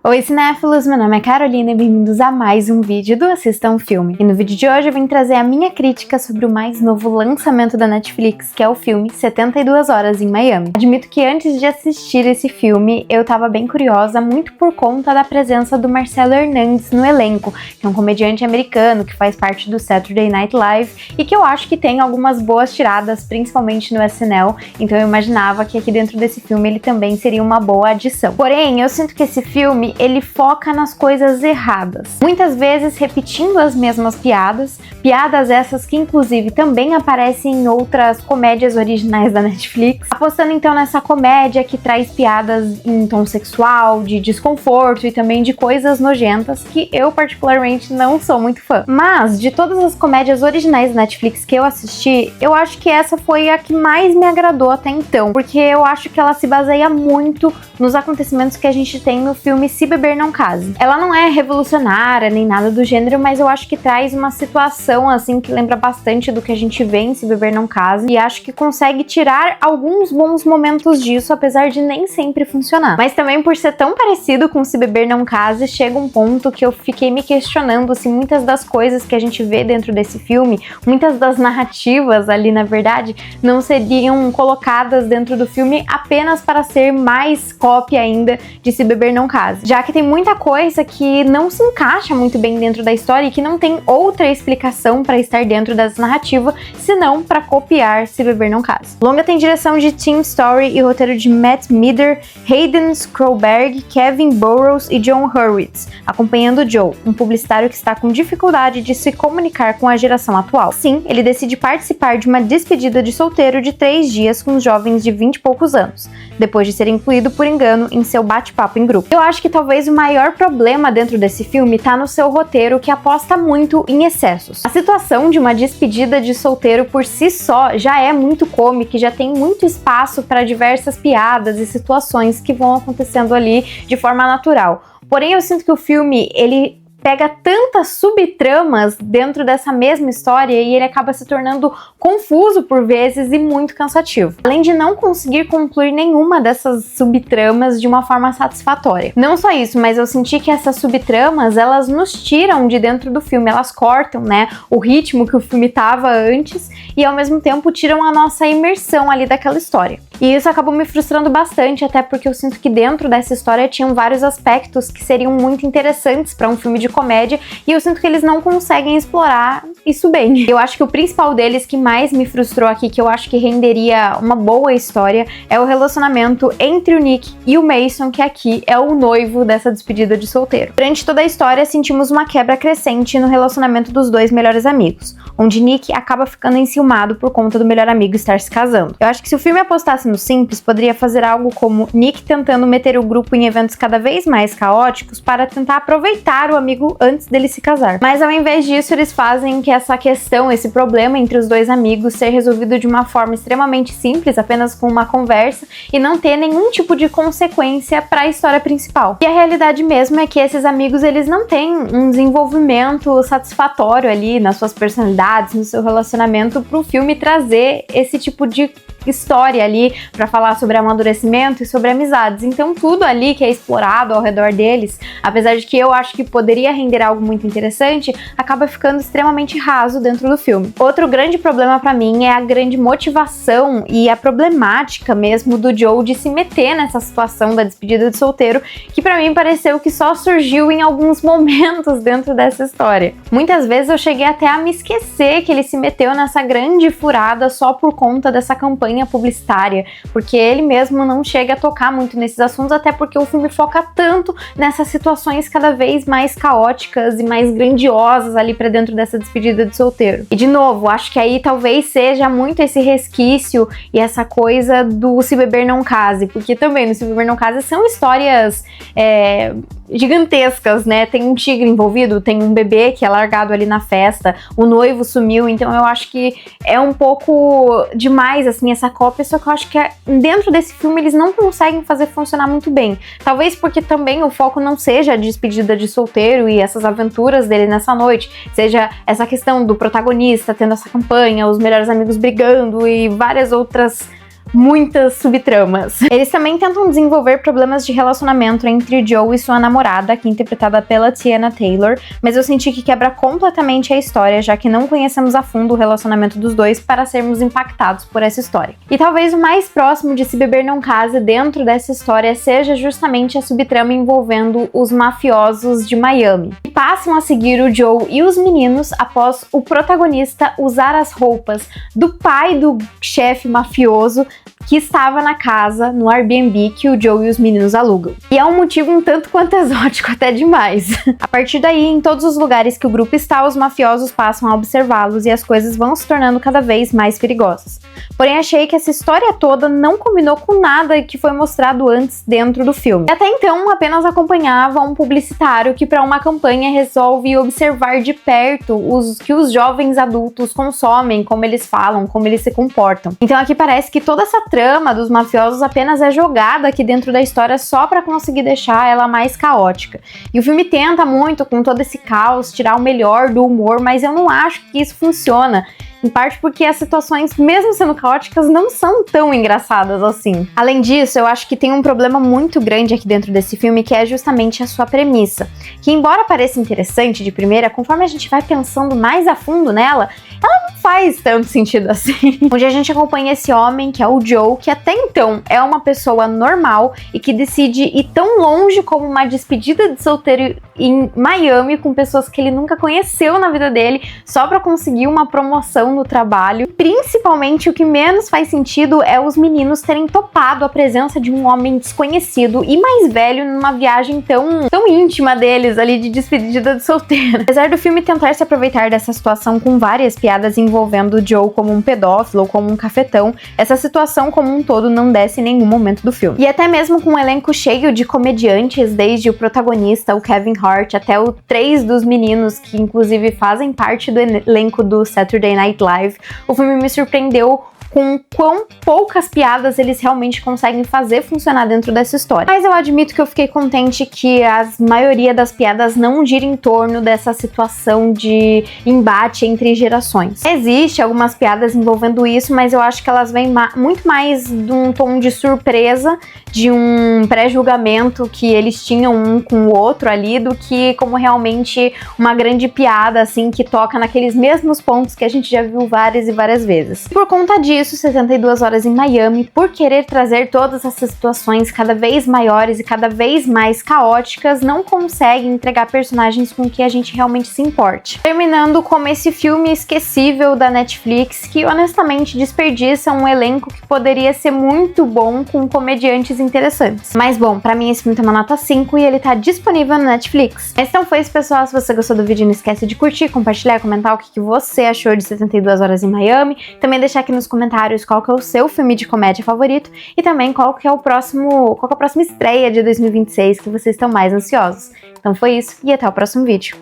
Oi cinéfilos, meu nome é Carolina e bem-vindos a mais um vídeo do Assista um Filme. E no vídeo de hoje eu vim trazer a minha crítica sobre o mais novo lançamento da Netflix, que é o filme 72 Horas em Miami. Admito que antes de assistir esse filme, eu tava bem curiosa, muito por conta da presença do Marcelo Hernandes no elenco, que é um comediante americano que faz parte do Saturday Night Live e que eu acho que tem algumas boas tiradas, principalmente no SNL, então eu imaginava que aqui dentro desse filme ele também seria uma boa adição. Porém, eu sinto que esse filme ele foca nas coisas erradas, muitas vezes repetindo as mesmas piadas essas que inclusive também aparecem em outras comédias originais da Netflix, apostando então nessa comédia que traz piadas em tom sexual, de desconforto e também de coisas nojentas que eu particularmente não sou muito fã. Mas de todas as comédias originais da Netflix que eu assisti, eu acho que essa foi a que mais me agradou até então, porque eu acho que ela se baseia muito nos acontecimentos que a gente tem no filme Se Beber Não Case. Ela não é revolucionária nem nada do gênero, mas eu acho que traz uma situação assim que lembra bastante do que a gente vê em Se Beber Não Case e acho que consegue tirar alguns bons momentos disso, apesar de nem sempre funcionar. Mas também por ser tão parecido com Se Beber Não Case, chega um ponto que eu fiquei me questionando se muitas das coisas que a gente vê dentro desse filme, muitas das narrativas ali na verdade, não seriam colocadas dentro do filme apenas para ser mais cópia ainda de Se Beber Não Case, já que tem muita coisa que não se encaixa muito bem dentro da história e que não tem outra explicação para estar dentro dessa narrativa, senão para copiar Se Beber Não Case. O longa tem direção de Tim Story e roteiro de Matt Mider, Hayden Skroberg, Kevin Burrows e John Hurwitz, acompanhando Joe, um publicitário que está com dificuldade de se comunicar com a geração atual. Sim, ele decide participar de uma despedida de solteiro de 3 dias com os jovens de 20 e poucos anos, depois de ser incluído por engano em seu bate-papo em grupo. Eu acho que talvez o maior problema dentro desse filme tá no seu roteiro, que aposta muito em excessos. A situação de uma despedida de solteiro por si só já é muito cômica e já tem muito espaço para diversas piadas e situações que vão acontecendo ali de forma natural. Porém, eu sinto que o filme, ele pega tantas subtramas dentro dessa mesma história e ele acaba se tornando confuso por vezes e muito cansativo. Além de não conseguir concluir nenhuma dessas subtramas de uma forma satisfatória. Não só isso, mas eu senti que essas subtramas, elas nos tiram de dentro do filme, elas cortam, né, o ritmo que o filme tava antes e ao mesmo tempo tiram a nossa imersão ali daquela história. E isso acabou me frustrando bastante, até porque eu sinto que dentro dessa história tinham vários aspectos que seriam muito interessantes para um filme de comédia e eu sinto que eles não conseguem explorar isso bem. Eu acho que o principal deles que mais me frustrou aqui, que eu acho que renderia uma boa história, é o relacionamento entre o Nick e o Mason, que aqui é o noivo dessa despedida de solteiro. Durante toda a história, sentimos uma quebra crescente no relacionamento dos dois melhores amigos, onde Nick acaba ficando enciumado por conta do melhor amigo estar se casando. Eu acho que se o filme apostasse no simples, poderia fazer algo como Nick tentando meter o grupo em eventos cada vez mais caóticos para tentar aproveitar o amigo antes dele se casar. Mas ao invés disso, eles fazem que essa questão, esse problema entre os dois amigos ser resolvido de uma forma extremamente simples, apenas com uma conversa, e não ter nenhum tipo de consequência para a história principal. E a realidade mesmo é que esses amigos, eles não têm um desenvolvimento satisfatório ali nas suas personalidades, no seu relacionamento, para o filme trazer esse tipo de história ali para falar sobre amadurecimento e sobre amizades. Então tudo ali que é explorado ao redor deles, apesar de que eu acho que poderia render algo muito interessante, acaba ficando extremamente raso dentro do filme. Outro grande problema para mim é a grande motivação e a problemática mesmo do Joe de se meter nessa situação da despedida de solteiro, que para mim pareceu que só surgiu em alguns momentos dentro dessa história. Muitas vezes eu cheguei até a me esquecer que ele se meteu nessa grande furada só por conta dessa campanha publicitária, porque ele mesmo não chega a tocar muito nesses assuntos, até porque o filme foca tanto nessas situações cada vez mais caóticas e mais grandiosas ali pra dentro dessa despedida de solteiro. E de novo, acho que aí talvez seja muito esse resquício e essa coisa do Se Beber Não Case, porque também no Se Beber Não Case são histórias gigantescas, né? Tem um tigre envolvido, tem um bebê que é largado ali na festa, o noivo sumiu, então eu acho que é um pouco demais, assim, essa cópia, só que eu acho que dentro desse filme eles não conseguem fazer funcionar muito bem. Talvez porque também o foco não seja a despedida de solteiro e essas aventuras dele nessa noite, seja essa questão do protagonista tendo essa campanha, os melhores amigos brigando e várias outras muitas subtramas. Eles também tentam desenvolver problemas de relacionamento entre Joe e sua namorada, que é interpretada pela Teyana Taylor, mas eu senti que quebra completamente a história, já que não conhecemos a fundo o relacionamento dos dois para sermos impactados por essa história. E talvez o mais próximo de Se Beber Não Case dentro dessa história seja justamente a subtrama envolvendo os mafiosos de Miami, que passam a seguir o Joe e os meninos após o protagonista usar as roupas do pai do chefe mafioso que estava na casa, no Airbnb que o Joe e os meninos alugam. E é um motivo um tanto quanto exótico, até demais. A partir daí, em todos os lugares que o grupo está, os mafiosos passam a observá-los e as coisas vão se tornando cada vez mais perigosas. Porém, achei que essa história toda não combinou com nada que foi mostrado antes dentro do filme. E até então, apenas acompanhava um publicitário que para uma campanha resolve observar de perto que os jovens adultos consomem, como eles falam, como eles se comportam. Então aqui parece que toda essa trama dos mafiosos apenas é jogada aqui dentro da história só para conseguir deixar ela mais caótica. E o filme tenta muito, com todo esse caos, tirar o melhor do humor, mas eu não acho que isso funciona. Em parte porque as situações, mesmo sendo caóticas, não são tão engraçadas assim. Além disso, eu acho que tem um problema muito grande aqui dentro desse filme, que é justamente a sua premissa. Que embora pareça interessante de primeira, conforme a gente vai pensando mais a fundo nela, ela não faz tanto sentido assim. Onde a gente acompanha esse homem, que é o Joe, que até então é uma pessoa normal e que decide ir tão longe como uma despedida de solteiro em Miami com pessoas que ele nunca conheceu na vida dele, só pra conseguir uma promoção no trabalho. Principalmente o que menos faz sentido é os meninos terem topado a presença de um homem desconhecido e mais velho numa viagem tão íntima deles ali de despedida de solteiro. Apesar do filme tentar se aproveitar dessa situação com várias piadas envolvendo o Joe como um pedófilo ou como um cafetão, essa situação como um todo não desce em nenhum momento do filme. E até mesmo com um elenco cheio de comediantes, desde o protagonista, o Kevin Hart, até o 3 dos meninos, que inclusive fazem parte do elenco do Saturday Night Live, o filme me surpreendeu com quão poucas piadas eles realmente conseguem fazer funcionar dentro dessa história. Mas eu admito que eu fiquei contente que a maioria das piadas não gira em torno dessa situação de embate entre gerações. Existe algumas piadas envolvendo isso, mas eu acho que elas vêm muito mais de um tom de surpresa, de um pré-julgamento que eles tinham um com o outro ali, do que como realmente uma grande piada, assim, que toca naqueles mesmos pontos que a gente já viu várias e várias vezes. Por conta disso, 72 Horas em Miami, por querer trazer todas essas situações cada vez maiores e cada vez mais caóticas, não consegue entregar personagens com que a gente realmente se importe. Terminando como esse filme esquecível da Netflix, que honestamente desperdiça um elenco que poderia ser muito bom com comediantes interessantes. Mas bom, pra mim esse filme tem uma nota 5 e ele tá disponível na Netflix. Então foi isso, pessoal. Se você gostou do vídeo, não esquece de curtir, compartilhar, comentar o que você achou de 72 Horas em Miami. Também deixar aqui nos comentários qual que é o seu filme de comédia favorito e também qual que é a próxima estreia de 2026 que vocês estão mais ansiosos. Então foi isso e até o próximo vídeo.